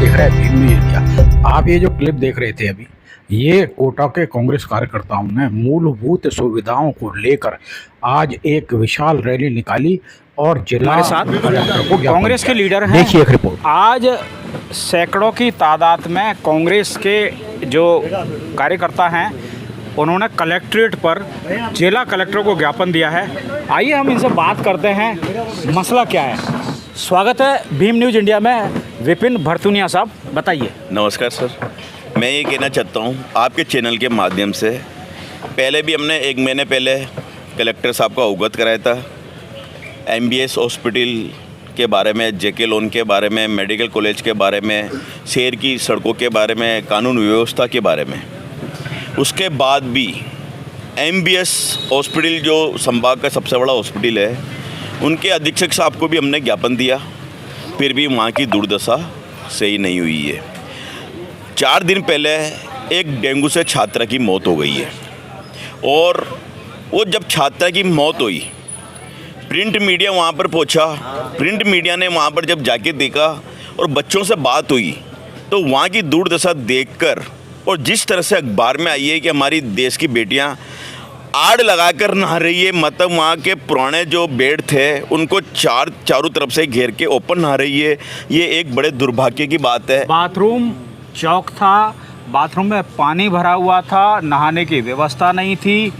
देख रहे हैं भीम न्यूज इंडिया। आप ये जो क्लिप देख रहे थे अभी, ये कोटा के कांग्रेस कार्यकर्ताओं ने मूलभूत सुविधाओं को लेकर आज एक विशाल रैली निकाली और जिला कलेक्टर को कांग्रेस के लीडर हैं। देखिए एक रिपोर्ट। आज सैकड़ों की तादाद में कांग्रेस के जो कार्यकर्ता हैं उन्होंने कलेक्ट्रेट पर जिला कलेक्टर को ज्ञापन दिया है। आइए हम इनसे बात करते हैं, मसला क्या है। स्वागत है भीम न्यूज इंडिया में। विपिन भरतुनिया साहब, बताइए। नमस्कार सर, मैं ये कहना चाहता हूँ आपके चैनल के माध्यम से, पहले भी हमने 1 महीने पहले कलेक्टर साहब को अवगत कराया था MBS हॉस्पिटल के बारे में, जेके लोन के बारे में, मेडिकल कॉलेज के बारे में, शहर की सड़कों के बारे में, कानून व्यवस्था के बारे में। उसके बाद भी MBS हॉस्पिटल जो संभाग का सबसे बड़ा हॉस्पिटल है, उनके अधीक्षक साहब को भी हमने ज्ञापन दिया, फिर भी वहाँ की दुर्दशा सही नहीं हुई है। 4 दिन पहले एक डेंगू से छात्रा की मौत हो गई है और वो जब छात्रा की मौत हुई, प्रिंट मीडिया वहाँ पर पहुँचा। प्रिंट मीडिया ने वहाँ पर जब जाके देखा और बच्चों से बात हुई तो वहाँ की दुर्दशा देखकर, और जिस तरह से अखबार में आई है कि हमारी देश की बेटियाँ आड़ लगाकर नहा रही है, मतलब वहाँ के पुराने जो बेड थे उनको चारों तरफ से घेर के ओपन नहा रही है, ये एक बड़े दुर्भाग्य की बात है। बाथरूम चौक था, बाथरूम में पानी भरा हुआ था, नहाने की व्यवस्था नहीं थी।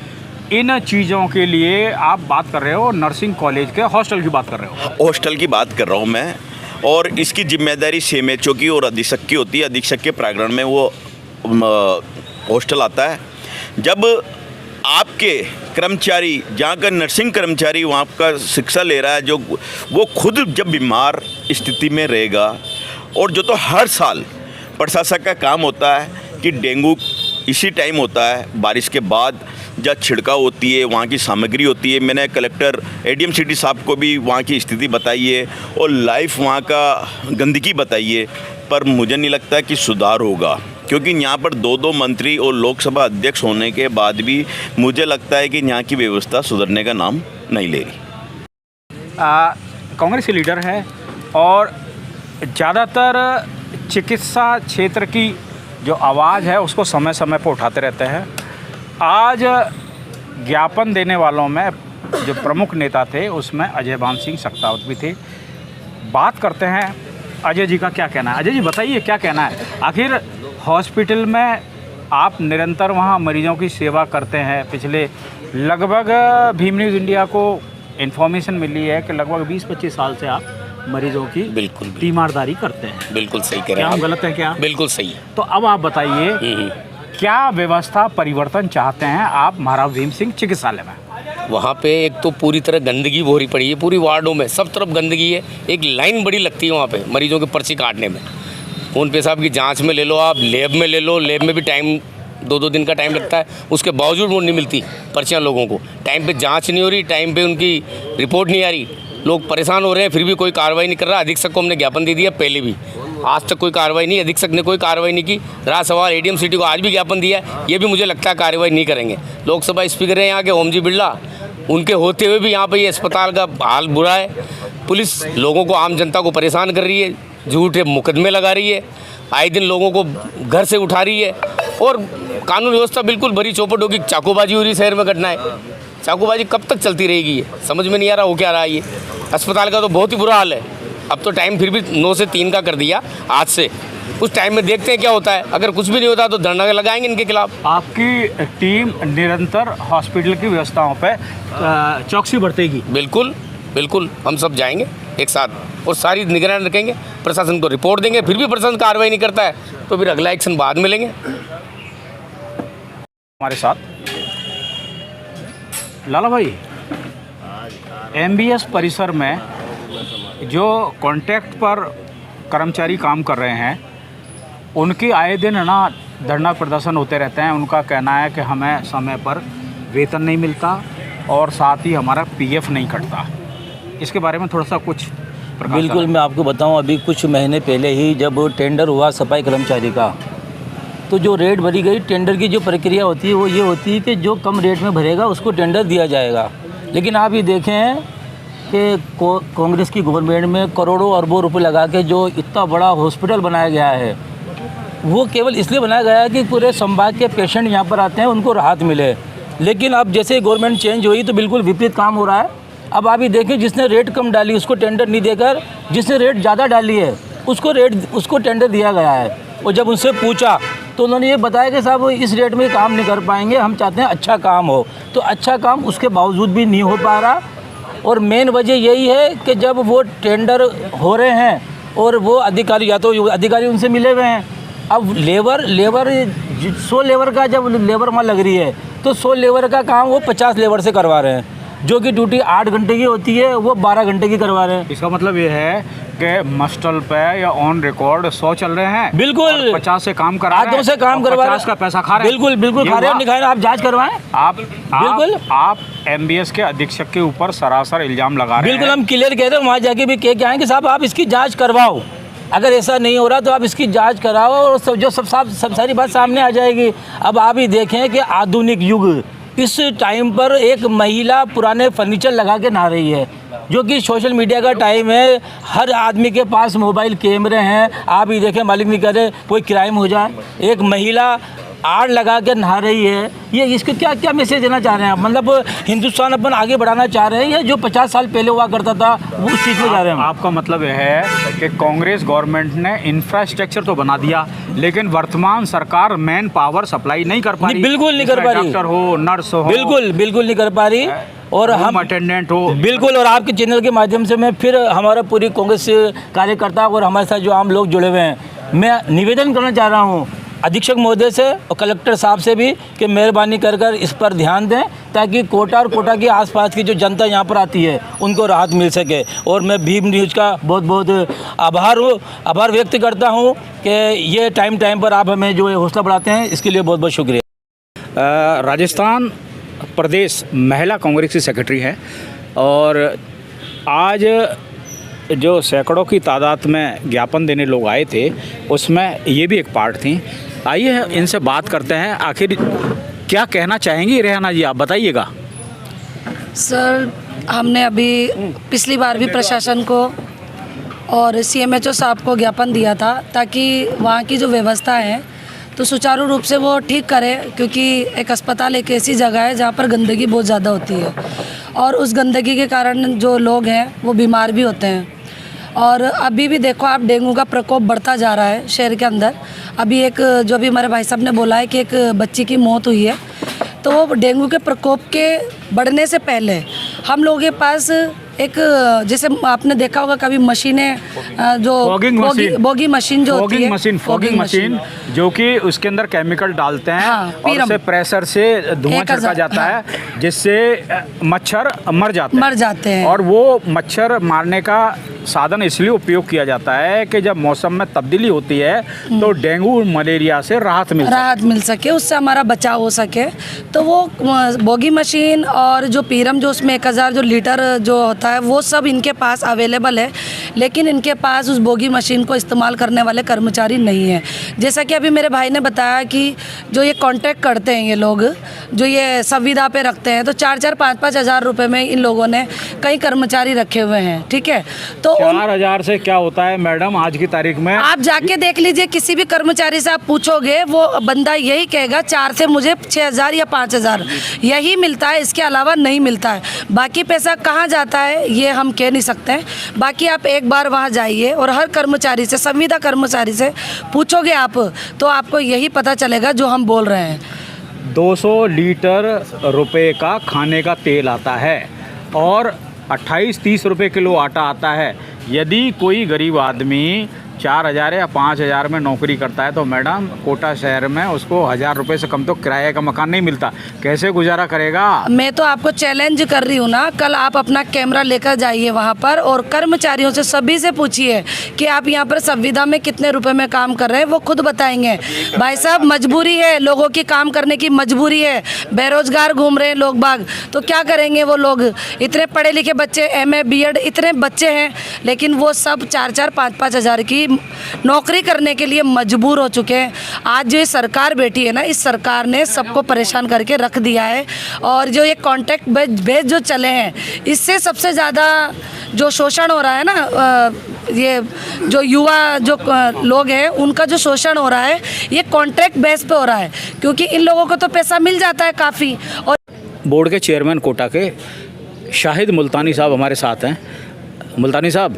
इन चीज़ों के लिए आप बात कर रहे हो, नर्सिंग कॉलेज के हॉस्टल की बात कर रहे हो। हॉस्टल की बात कर रहा हूँ मैं, और इसकी जिम्मेदारी CMHO की और अधीक्षक की होती है। अधीक्षक के प्रांगण में वो हॉस्टल आता है। जब आपके कर्मचारी, जहाँ का नर्सिंग कर्मचारी वहाँ का शिक्षा ले रहा है, जो वो खुद जब बीमार स्थिति में रहेगा, और जो तो हर साल प्रशासन का काम होता है कि डेंगू इसी टाइम होता है, बारिश के बाद जब छिड़काव होती है, वहाँ की सामग्री होती है। मैंने कलेक्टर ADM सिटी साहब को भी वहाँ की स्थिति बताई है और लाइफ वहाँ का गंदगी बताई है, पर मुझे नहीं लगता कि सुधार होगा, क्योंकि यहाँ पर 2 मंत्री और लोकसभा अध्यक्ष होने के बाद भी मुझे लगता है कि यहाँ की व्यवस्था सुधरने का नाम नहीं ले रही। कांग्रेस के लीडर है और ज़्यादातर चिकित्सा क्षेत्र की जो आवाज़ है उसको समय समय पर उठाते रहते हैं। आज ज्ञापन देने वालों में जो प्रमुख नेता थे उसमें अजय भान सिंह सक्तावत भी थे। बात करते हैं अजय जी का क्या कहना है। अजय जी बताइए, क्या कहना है। आखिर हॉस्पिटल में आप निरंतर वहाँ मरीजों की सेवा करते हैं। पिछले लगभग भीम न्यूज़ इंडिया को इन्फॉर्मेशन मिली है कि लगभग 20-25 साल से आप मरीजों की बिल्कुल तीमारदारी करते हैं। बिल्कुल सही कह रहे क्या हैं हम आप। गलत है क्या? बिल्कुल सही है। तो अब आप बताइए, क्या व्यवस्था परिवर्तन चाहते हैं आप महाराज भीम सिंह चिकित्सालय में? वहाँ पे एक तो पूरी तरह गंदगी भरी पड़ी है, पूरी वार्डों में सब तरफ गंदगी है। एक लाइन बड़ी लगती है वहाँ पे मरीजों के पर्ची काटने में। खून पेशाब की जांच में ले लो, आप लैब में ले लो, लैब में भी टाइम 2-2 दिन का टाइम लगता है। उसके बावजूद वो नहीं मिलती पर्चियाँ लोगों को। टाइम पे जांच नहीं हो रही, टाइम पे उनकी रिपोर्ट नहीं आ रही, लोग परेशान हो रहे हैं, फिर भी कोई कार्रवाई नहीं कर रहा। अधीक्षक को हमने ज्ञापन दे दिया पहले भी, आज तक कोई कार्रवाई नहीं, अधीक्षक ने कोई कार्रवाई नहीं की। रहा सवाल ADM सिटी को आज भी ज्ञापन दिया है, ये भी मुझे लगता है कार्रवाई नहीं करेंगे। लोकसभा स्पीकर हैं यहाँ के ओम जी बिरला, उनके होते हुए भी यहाँ पर ये अस्पताल का हाल बुरा है। पुलिस लोगों को, आम जनता को परेशान कर रही है, झूठे मुकदमे लगा रही है, आए दिन लोगों को घर से उठा रही है, और कानून व्यवस्था बिल्कुल भरी चौपट होगी। चाकूबाजी हो रही शहर में घटना है। चाकूबाजी कब तक चलती रहेगी, ये समझ में नहीं आ रहा हो क्या रहा है। ये अस्पताल का तो बहुत ही बुरा हाल है। अब तो टाइम फिर भी 9 से 3 का कर दिया आज से। उस टाइम में देखते हैं क्या होता है। अगर कुछ भी नहीं होता तो धरना लगाएंगे इनके खिलाफ। आपकी टीम निरंतर हॉस्पिटल की व्यवस्थाओं पर चौकसी बरतेगी? बिल्कुल बिल्कुल, हम सब जाएंगे एक साथ और सारी निगरानी रखेंगे, प्रशासन को रिपोर्ट देंगे। फिर भी प्रशासन कार्रवाई नहीं करता है तो फिर अगला एक्शन बाद में लेंगे। हमारे साथ लाला भाई, MBS परिसर में जो कॉन्ट्रैक्ट पर कर्मचारी काम कर रहे हैं, उनकी आए दिन ना धरना प्रदर्शन होते रहते हैं। उनका कहना है कि हमें समय पर वेतन नहीं मिलता और साथ ही हमारा PF नहीं कटता। इसके बारे में थोड़ा सा कुछ प्रकाश। बिल्कुल, मैं आपको बताऊं, अभी कुछ महीने पहले ही जब टेंडर हुआ सफाई कर्मचारी का, तो जो रेट भरी गई, टेंडर की जो प्रक्रिया होती है वो ये होती है कि जो कम रेट में भरेगा उसको टेंडर दिया जाएगा। लेकिन आप ये देखें के कांग्रेस की गवर्नमेंट में करोड़ों अरबों रुपए लगा के जो इतना बड़ा हॉस्पिटल बनाया गया है, वो केवल इसलिए बनाया गया है कि पूरे संभाग के पेशेंट यहाँ पर आते हैं, उनको राहत मिले। लेकिन अब जैसे गवर्नमेंट चेंज हुई तो बिल्कुल विपरीत काम हो रहा है। अब आप ही देखें, जिसने रेट कम डाली उसको टेंडर नहीं देकर जिसने रेट ज़्यादा डाली है उसको टेंडर दिया गया है। और जब उनसे पूछा तो उन्होंने ये बताया कि साहब इस रेट में काम नहीं कर पाएंगे, हम चाहते हैं अच्छा काम हो। तो अच्छा काम उसके बावजूद भी नहीं हो पा रहा। और मेन वजह यही है कि जब वो टेंडर हो रहे हैं और वो अधिकारी या तो अधिकारी उनसे मिले हुए हैं, अब लेबर 100 लेबर का जब लेबर वहाँ लग रही है तो 100 लेबर का काम वो 50 लेबर से करवा रहे हैं, जो कि ड्यूटी 8 घंटे की होती है वो 12 घंटे की करवा रहे हैं। इसका मतलब ये है कि मस्टल पे या ऑन रिकॉर्ड 100 चल रहे हैं, बिल्कुल 50 से काम करा रहे हैं, हाथों से काम और करवा रहे 50 का पैसा खा रहे हैं। बिल्कुल खा रहे हैं, नहीं खा रहे, आप जांच करवाएं। बिल्कुल आप एमबीएस के अधीक्षक के ऊपर सरासर इल्जाम लगा रहे हैं। बिल्कुल हम क्लियर कह रहे हैं, वहाँ जाके भी कह के आए कि साहब आप इसकी जांच करवाओ, अगर ऐसा नहीं हो रहा तो आप इसकी जांच कराओ और सब सारी बात सामने आ जाएगी। अब आप ही देखें कि आधुनिक युग, इस टाइम पर एक महिला पुराने फर्नीचर लगा के नहा रही है, जो कि सोशल मीडिया का टाइम है, हर आदमी के पास मोबाइल कैमरे हैं। आप ही देखें, मालिक नहीं करे कोई क्राइम हो जाए, एक महिला आड़ लगा के नहा रही है। ये इसको क्या मैसेज देना चाह रहे हैं आप? मतलब हिंदुस्तान अपन आगे बढ़ाना चाह रहे हैं या जो 50 साल पहले हुआ करता था वो उस चीज़ में जा रहे हैं? आपका मतलब यह है कि कांग्रेस गवर्नमेंट ने इंफ्रास्ट्रक्चर तो बना दिया, लेकिन वर्तमान सरकार मैन पावर सप्लाई नहीं कर पा रही। बिल्कुल नहीं कर पा रही। डॉक्टर हो, नर्स हो, बिल्कुल नहीं कर पा रही। और हम अटेंडेंट हो, बिल्कुल। और आपके चैनल के माध्यम से मैं फिर हमारा पूरी कांग्रेस कार्यकर्ता और हमारे साथ जो आम लोग जुड़े हुए हैं, मैं निवेदन करना चाह रहा हूँ अधीक्षक महोदय से और कलेक्टर साहब से भी कि मेहरबानी कर इस पर ध्यान दें, ताकि कोटा और कोटा के आसपास की जो जनता यहाँ पर आती है उनको राहत मिल सके। और मैं भीम न्यूज़ का बहुत आभार व्यक्त करता हूँ कि ये टाइम पर आप हमें जो हौसला बढ़ाते हैं, इसके लिए बहुत शुक्रिया। राजस्थान प्रदेश महिला कांग्रेस की सेक्रेटरी है और आज जो सैकड़ों की तादाद में ज्ञापन देने लोग आए थे उसमें ये भी एक पार्ट थी। आइए इनसे बात करते हैं, आखिर क्या कहना चाहेंगी रेहाना जी, आप बताइएगा। सर, हमने अभी पिछली बार भी प्रशासन को और सीएमएचओ साहब को ज्ञापन दिया था ताकि वहाँ की जो व्यवस्था है तो सुचारू रूप से वो ठीक करे, क्योंकि एक अस्पताल एक ऐसी जगह है जहाँ पर गंदगी बहुत ज़्यादा होती है और उस गंदगी के कारण जो लोग हैं वो बीमार भी होते हैं। और अभी भी देखो आप, डेंगू का प्रकोप बढ़ता जा रहा है शहर के अंदर। अभी एक जो भी हमारे भाई साहब ने बोला है कि एक बच्ची की मौत हुई है, तो वो डेंगू के प्रकोप के बढ़ने से पहले हम लोगों के पास एक, जैसे आपने देखा होगा कभी मशीनें जो फॉगिंग मशीन जो होती है, फॉगिंग मशीन जो कि उसके अंदर केमिकल डालते हैं, हाँ, और उससे प्रेशर से धुआं छिड़का जाता हाँ, है, जिससे मच्छर मर जाते हैं। और वो मच्छर मारने का साधन इसलिए उपयोग किया जाता है कि जब मौसम में तब्दीली होती है तो डेंगू मलेरिया से राहत मिल सके, उससे हमारा बचाव हो सके। तो वो बोगी मशीन और जो पीरम जो उसमें 1000 जो लीटर जो होता है वो सब इनके पास अवेलेबल है, लेकिन इनके पास उस बोगी मशीन को इस्तेमाल करने वाले कर्मचारी नहीं है। जैसा कि अभी मेरे भाई ने बताया कि जो ये कॉन्ट्रैक्ट करते हैं ये लोग, जो ये संविदा पे रखते हैं, तो 4-4, 5-5 हज़ार रुपये में इन लोगों ने कई कर्मचारी रखे हुए हैं। ठीक है, तो 4000 से क्या होता है मैडम आज की तारीख में? आप जाके देख लीजिए, किसी भी कर्मचारी से आप पूछोगे वो बंदा यही कहेगा 4 से मुझे 6000 या 5000 यही मिलता है, इसके अलावा नहीं मिलता है। बाकी पैसा कहाँ जाता है ये हम कह नहीं सकते हैं। बाकी आप एक बार वहाँ जाइए और हर कर्मचारी से, संविदा कर्मचारी से पूछोगे आप, तो आपको यही पता चलेगा जो हम बोल रहे हैं। 200 लीटर रुपए का खाने का तेल आता है और 28-30 रुपए किलो आटा आता है। यदि कोई गरीब आदमी 4000 या 5000 में नौकरी करता है तो मैडम कोटा शहर में उसको 1000 रुपये से कम तो किराए का मकान नहीं मिलता, कैसे गुजारा करेगा? मैं तो आपको चैलेंज कर रही हूँ ना, कल आप अपना कैमरा लेकर जाइए वहाँ पर और कर्मचारियों से सभी से पूछिए कि आप यहाँ पर संविदा में कितने रुपए में काम कर रहे हैं, वो खुद बताएंगे। भाई साहब, मजबूरी है, लोगों की काम करने की मजबूरी है, बेरोजगार घूम रहे हैं लोग बाग, तो क्या करेंगे वो लोग? इतने पढ़े लिखे बच्चे, MA BEd इतने बच्चे हैं, लेकिन वो सब 4-4, 5-5 हज़ार की अभी नौकरी करने के लिए मजबूर हो चुके हैं। आज जो ये सरकार बैठी है ना, इस सरकार ने सबको परेशान करके रख दिया है। और जो ये कॉन्ट्रैक्ट बेस जो चले हैं, इससे सबसे ज़्यादा जो शोषण हो रहा है ना, ये जो युवा जो लोग हैं उनका जो शोषण हो रहा है, ये कॉन्ट्रैक्ट बेस पे हो रहा है, क्योंकि इन लोगों को तो पैसा मिल जाता है काफ़ी। और बोर्ड के चेयरमैन कोटा के शाहिद मुल्तानी साहब हमारे साथ हैं। मुल्तानी साहब,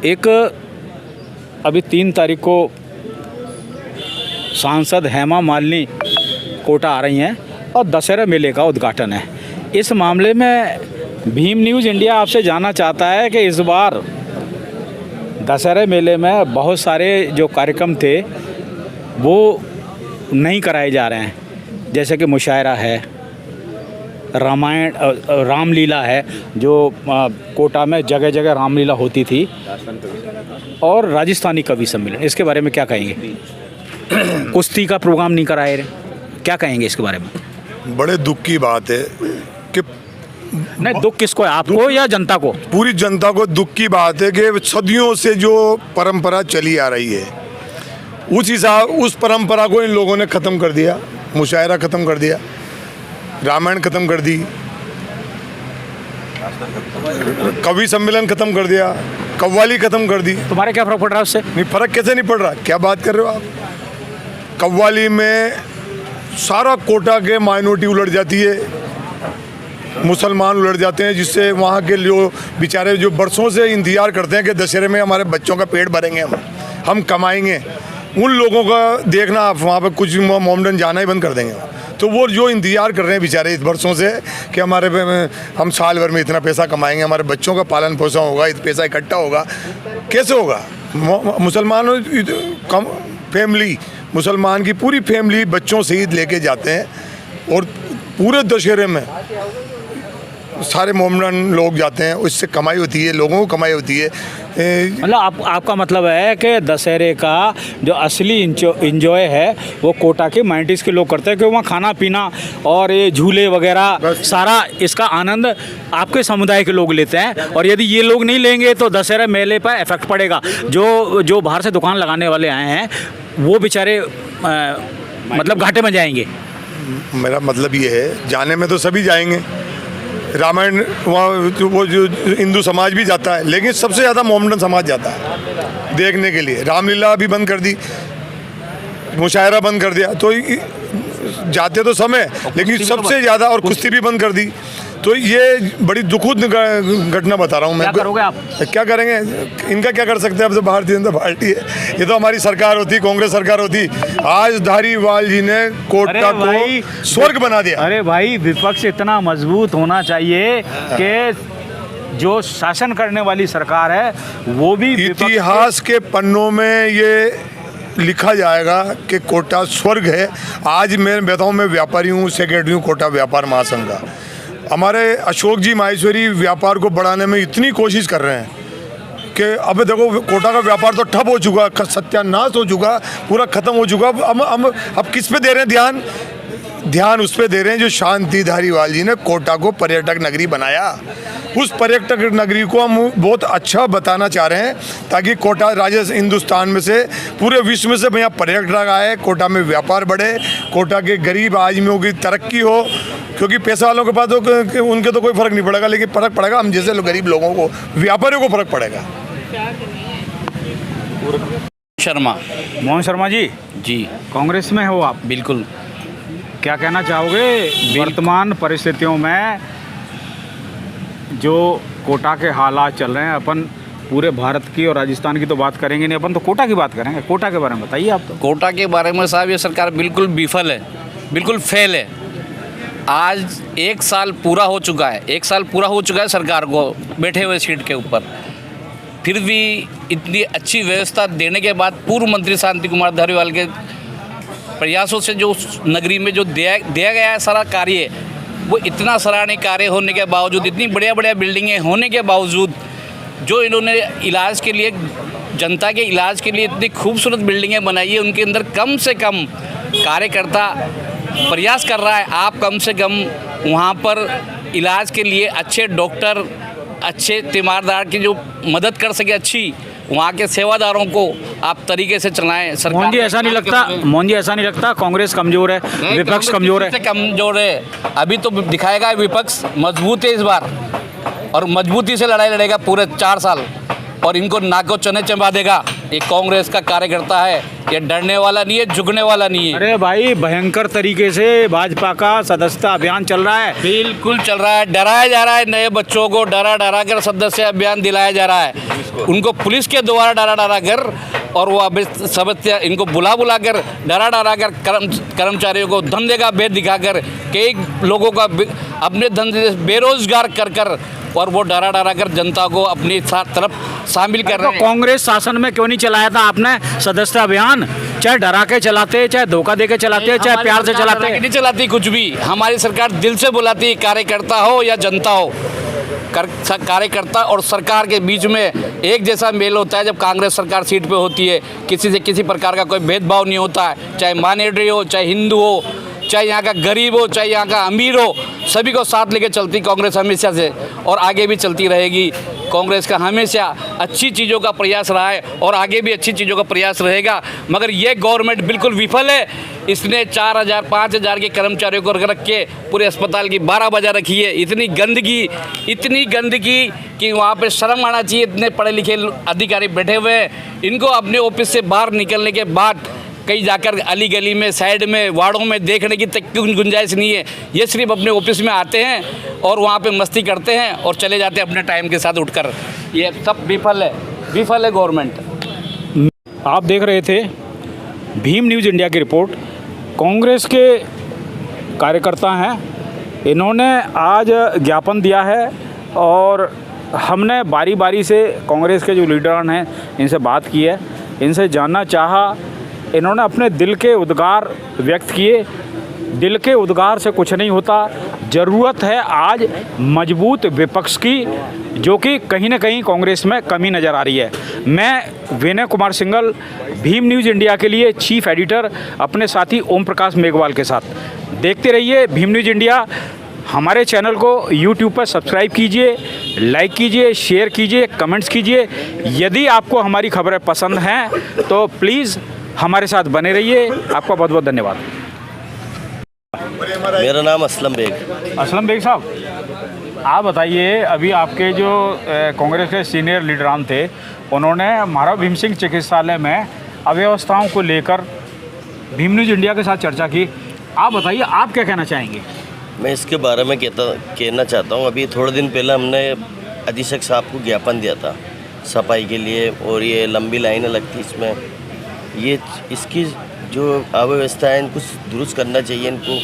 एक अभी 3 तारीख को सांसद हेमा मालिनी कोटा आ रही हैं और दशहरा मेले का उद्घाटन है। इस मामले में भीम न्यूज़ इंडिया आपसे जानना चाहता है कि इस बार दशहरा मेले में बहुत सारे जो कार्यक्रम थे वो नहीं कराए जा रहे हैं, जैसे कि मुशायरा है, रामायण रामलीला है, जो कोटा में जगह जगह रामलीला होती थी, और राजस्थानी कवि सम्मेलन। इसके बारे में क्या कहेंगे? कुश्ती का प्रोग्राम नहीं कराए रहे, क्या कहेंगे इसके बारे में? बड़े दुख की बात है कि नहीं, दुख किसको है, आपको या जनता को? पूरी जनता को दुख की बात है कि सदियों से जो परंपरा चली आ रही है, उस परंपरा को इन लोगों ने ख़त्म कर दिया। मुशायरा ख़त्म कर दिया, रामायण ख़त्म कर दी, कवि सम्मेलन ख़त्म कर दिया, कव्वाली ख़त्म कर दी। तुम्हारे क्या फर्क पड़ रहा है उससे? नहीं, फ़र्क कैसे नहीं पड़ रहा, क्या बात कर रहे हो आप? कव्वाली में सारा कोटा के माइनॉरिटी उलट जाती है, मुसलमान उलट जाते हैं, जिससे वहाँ के जो बेचारे जो बरसों से इंतज़ार करते हैं कि दशहरे में हमारे बच्चों का पेट भरेंगे, हम कमाएंगे, उन लोगों का देखना आप वहाँ पर कुछ मोमडन जाना ही बंद कर देंगे। तो वो जो इंतज़ार कर रहे हैं बेचारे इस बरसों से कि हम साल भर में इतना पैसा कमाएंगे, हमारे बच्चों का पालन पोषण होगा, इतना पैसा इकट्ठा होगा, कैसे होगा? मुसलमानों कम फैमिली, मुसलमान की पूरी फैमिली बच्चों सहित लेके जाते हैं और पूरे दशहरे में सारे मोमडन लोग जाते हैं, उससे कमाई होती है, लोगों को कमाई होती है। मतलब आपका मतलब है कि दशहरे का जो असली इंजॉय है वो कोटा के 90s के लोग करते हैं, कि वहाँ खाना पीना और ये झूले वगैरह सारा इसका आनंद आपके समुदाय के लोग लेते हैं, और यदि ये लोग नहीं लेंगे तो दशहरा मेले पर इफेक्ट पड़ेगा। जो बाहर से दुकान लगाने वाले आए हैं वो बेचारे मतलब घाटे में जाएंगे। मेरा मतलब ये है, जाने में तो सभी जाएंगे, रामायण वहाँ वो जो हिंदू समाज भी जाता है, लेकिन सबसे ज़्यादा मोमडन समाज जाता है देखने के लिए। रामलीला भी बंद कर दी, मुशायरा बंद कर दिया, तो जाते तो समय, लेकिन सबसे ज़्यादा, और कुश्ती भी बंद कर दी। तो ये बड़ी दुखद घटना बता रहा हूँ मैं। क्या करोगे आप? क्या करेंगे, इनका क्या कर सकते हैं? अब तो भारतीय जनता पार्टी है, ये तो हमारी सरकार होती, कांग्रेस सरकार होती, आज धारीवाल जी ने कोटा को स्वर्ग बना दिया। अरे भाई, विपक्ष इतना मजबूत होना चाहिए कि जो शासन करने वाली सरकार है वो भी इतिहास के पन्नों में ये लिखा जाएगा कि कोटा स्वर्ग है। आज मैं बताऊँ, मैं व्यापारी हूँ, सेक्रेटरी हूँ कोटा व्यापार महासंघ का। हमारे अशोक जी माहेश्वरी व्यापार को बढ़ाने में इतनी कोशिश कर रहे हैं कि अब देखो कोटा का व्यापार तो ठप हो चुका, सत्यानाश हो चुका, पूरा ख़त्म हो चुका। अब किस पे दे रहे हैं ध्यान उस पे दे रहे हैं जो शांति धारीवाल जी ने कोटा को पर्यटक नगरी बनाया। उस पर्यटक नगरी को हम बहुत अच्छा बताना चाह रहे हैं, ताकि कोटा राजस्थान हिंदुस्तान में से, पूरे विश्व में से भैया पर्यटक आए, कोटा में व्यापार बढ़े, कोटा के गरीब आदमियों की तरक्की हो। क्योंकि पैसा वालों के पास तो उनके तो कोई फ़र्क नहीं पड़ेगा, लेकिन फ़र्क पड़ेगा हम जैसे गरीब लोगों को, व्यापारियों को फ़र्क पड़ेगा। मोहन शर्मा जी कांग्रेस में हो आप? बिल्कुल। क्या कहना चाहोगे वर्तमान परिस्थितियों में जो कोटा के हालात चल रहे हैं? अपन पूरे भारत की और राजस्थान की तो बात करेंगे नहीं, अपन तो कोटा की बात करेंगे। कोटा के बारे में बताइए आप। तो कोटा के बारे में साहब, ये सरकार बिल्कुल विफल है, बिल्कुल फेल है। आज 1 साल पूरा हो चुका है, 1 साल पूरा हो चुका है सरकार को बैठे हुए सीट के ऊपर, फिर भी इतनी अच्छी व्यवस्था देने के बाद पूर्व मंत्री शांति कुमार धारीवाल के प्रयासों से जो नगरी में जो दिया गया है सारा कार्य, वो इतना सराहनीय कार्य होने के बावजूद, इतनी बढ़िया बढ़िया बिल्डिंगें होने के बावजूद, जो इन्होंने इलाज के लिए, जनता के इलाज के लिए इतनी खूबसूरत बिल्डिंगें बनाई है, उनके अंदर कम से कम कार्यकर्ता प्रयास कर रहा है। आप कम से कम वहाँ पर इलाज के लिए अच्छे डॉक्टर, अच्छे तीमारदार की जो मदद कर सके अच्छी, वहाँ के सेवादारों को आप तरीके से चलाएं। सरकार मोहन जी ऐसा नहीं लगता, मोहन जी ऐसा नहीं लगता कांग्रेस कमजोर है, विपक्ष कमजोर है? कमजोर है, अभी तो दिखाएगा विपक्ष मजबूत है इस बार, और मजबूती से लड़ाई लड़ेगा पूरे 4 साल, और इनको नाको चने चबा देगा। ये कांग्रेस का कार्यकर्ता है, ये डरने वाला नहीं है, झुकने वाला नहीं है। अरे भाई भयंकर तरीके से भाजपा का सदस्यता अभियान चल रहा है। बिल्कुल चल रहा है, डराया जा रहा है, नए बच्चों को डरा डरा कर सदस्य अभियान दिलाया जा रहा है, उनको पुलिस के द्वारा डरा डरा कर, और वो अब सदस्य इनको बुला कर डरा डरा कर कर्मचारियों को धंधे का भेद दिखाकर कई लोगों का अपने धंधे से बेरोजगार कर और वो डरा डरा कर जनता को अपनी तरफ शामिल कर रहे हैं। कांग्रेस शासन में क्यों नहीं चलाया था आपने सदस्यता अभियान? चाहे डरा के चलाते, चाहे धोखा दे के चलाते, चाहे प्यार से चलाते। नहीं चलाती कुछ भी, हमारी सरकार दिल से बुलाती, कार्यकर्ता हो या जनता हो, कार्यकर्ता और सरकार के बीच में एक जैसा मेल होता है। जब कांग्रेस सरकार सीट पे होती है, किसी से किसी प्रकार का कोई भेदभाव नहीं होता है, चाहे मानेडरी हो, चाहे हिंदू हो, चाहे यहाँ का गरीब हो, चाहे यहाँ का अमीर हो, सभी को साथ लेके चलती कांग्रेस हमेशा से, और आगे भी चलती रहेगी। कांग्रेस का हमेशा अच्छी चीज़ों का प्रयास रहा है और आगे भी अच्छी चीज़ों का प्रयास रहेगा, मगर ये गवर्नमेंट बिल्कुल विफल है। इसने 4000 5000 के कर्मचारियों को रख के पूरे अस्पताल की 12 बजा रखी है। इतनी गंदगी कि वहाँ पे शर्म आना चाहिए। इतने पढ़े लिखे अधिकारी बैठे हुए हैं, इनको अपने ऑफिस से बाहर निकलने के बाद कहीं जाकर अली गली में, साइड में, वार्डों में देखने की तक गुंजाइश नहीं है। ये सिर्फ अपने ऑफिस में आते हैं और वहाँ पे मस्ती करते हैं और चले जाते हैं अपने टाइम के साथ उठकर। ये सब विफल है गवर्नमेंट। आप देख रहे थे भीम न्यूज़ इंडिया की रिपोर्ट। कांग्रेस के कार्यकर्ता हैं, इन्होंने आज ज्ञापन दिया है और हमने बारी बारी से कांग्रेस के जो लीडर हैं इनसे बात की है, इनसे जानना चाहा। इन्होंने अपने दिल के उद्गार व्यक्त किए। दिल के उद्गार से कुछ नहीं होता, ज़रूरत है आज मजबूत विपक्ष की, जो कि कहीं ना कहीं कांग्रेस में कमी नज़र आ रही है। मैं विनय कुमार सिंघल, भीम न्यूज़ इंडिया के लिए चीफ एडिटर, अपने साथी ओम प्रकाश मेघवाल के साथ। देखते रहिए भीम न्यूज़ इंडिया। हमारे चैनल को यूट्यूब पर सब्सक्राइब कीजिए, लाइक कीजिए, शेयर कीजिए, कमेंट्स कीजिए। यदि आपको हमारी खबरें पसंद हैं तो प्लीज़ हमारे साथ बने रहिए। आपका बहुत बहुत धन्यवाद। मेरा नाम असलम बेग। असलम बेग साहब, आप बताइए, अभी आपके जो कांग्रेस के सीनियर लीडरान थे, उन्होंने महाराज भीम सिंह चिकित्सालय में अव्यवस्थाओं को लेकर भीम न्यूज़ इंडिया के साथ चर्चा की। आप बताइए, आप क्या कहना चाहेंगे? मैं इसके बारे में कहना चाहता हूँ। अभी थोड़े दिन पहले हमने अधीक्षक साहब को ज्ञापन दिया था सफाई के लिए, और ये लंबी लाइनें लगती इसमें, ये इसकी जो अव्यवस्था है इनको दुरुस्त करना चाहिए। इनको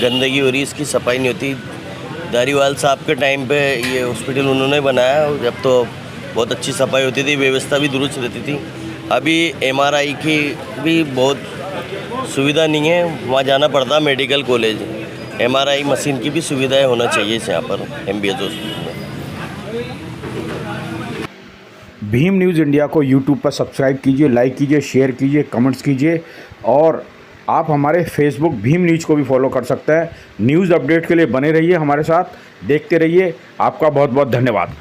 गंदगी हो रही, इसकी सफाई नहीं होती। दारीवाल साहब के टाइम पे ये हॉस्पिटल उन्होंने बनाया, और जब तो बहुत अच्छी सफाई होती थी, व्यवस्था भी दुरुस्त रहती थी। अभी MRI की भी बहुत सुविधा नहीं है, वहाँ जाना पड़ता मेडिकल कॉलेज। MRI मशीन की भी सुविधाएं होना चाहिए इस यहाँ पर MBH हॉस्पिटल में। भीम न्यूज़ इंडिया को यूट्यूब पर सब्सक्राइब कीजिए, लाइक कीजिए, शेयर कीजिए, कमेंट्स कीजिए, और आप हमारे फेसबुक भीम न्यूज़ को भी फॉलो कर सकते हैं। न्यूज़ अपडेट के लिए बने रहिए हमारे साथ, देखते रहिए। आपका बहुत बहुत धन्यवाद।